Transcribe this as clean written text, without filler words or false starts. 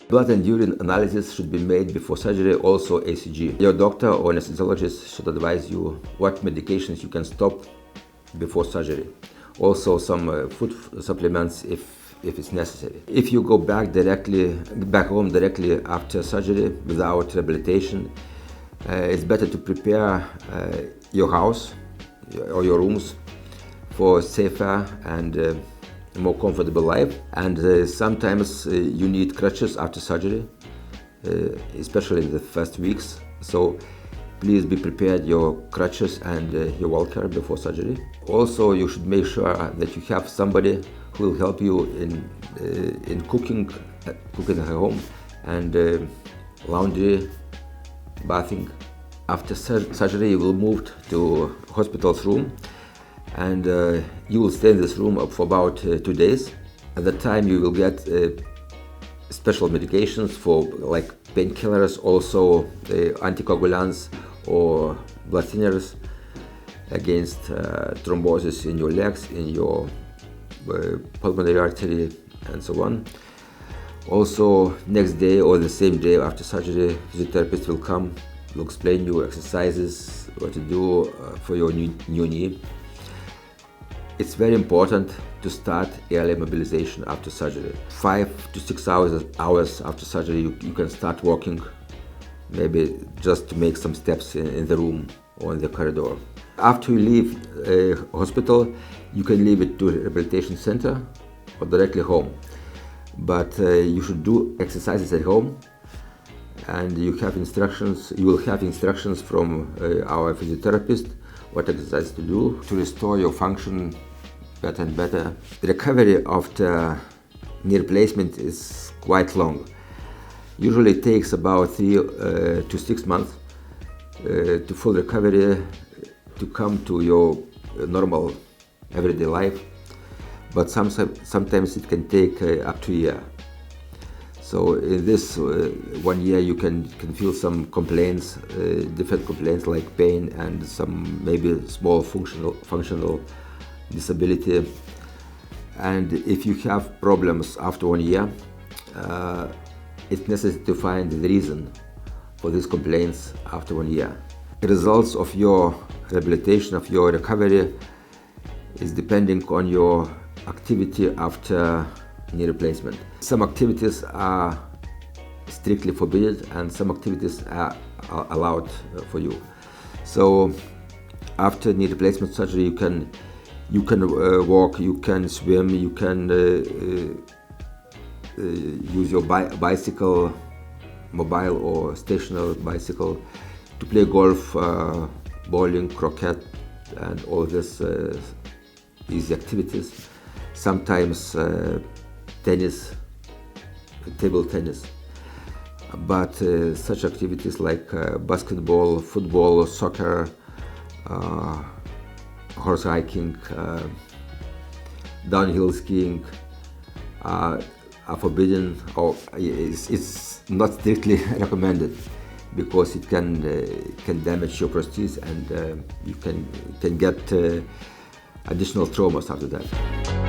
Blood and urine analysis should be made before surgery, also ECG. Your doctor or anesthesiologist should advise you what medications you can stop before surgery. Also some food supplements if it's necessary. If you go back home directly after surgery without rehabilitation, it's better to prepare your house or your rooms for safer and more comfortable life. And sometimes you need crutches after surgery, especially in the first weeks. So please be prepared your crutches and your walker before surgery. Also, you should make sure that you have somebody who will help you in cooking at home and laundry, bathing. After surgery, you will move to hospital's room, and you will stay in this room for about 2 days. At that time, you will get special medications for like painkillers, also anticoagulants or blood thinners against thrombosis in your legs, in your pulmonary artery, and so on. Also, next day or the same day after surgery, physiotherapist will come, will explain you exercises, what to do for your new knee. It's very important to start early mobilization after surgery. 5 to 6 hours after surgery, you can start walking, maybe just to make some steps in the room or in the corridor. After you leave hospital, you can leave it to a rehabilitation center or directly home. But you should do exercises at home, and you will have instructions from our physiotherapist what exercises to do to restore your function better and better. The recovery after knee replacement is quite long. Usually it takes about 3 to 6 months to full recovery to come to your normal everyday life, but sometimes it can take up to a year. So in this 1 year you can feel some complaints, different complaints like pain and some maybe small functional disability. And if you have problems after 1 year, it's necessary to find the reason for these complaints after 1 year. The results of your rehabilitation, of your recovery, is depending on your activity after knee replacement. Some activities are strictly forbidden and some activities are allowed for you. So after knee replacement surgery, you can walk, you can swim, you can use your bicycle, mobile or stationary bicycle, to play golf, bowling, croquet, and all this easy activities. Sometimes tennis, table tennis. But such activities like basketball, football, soccer, horse hiking, downhill skiing are forbidden, or it's not strictly recommended, because it can damage your prosthesis and you can get additional traumas after that.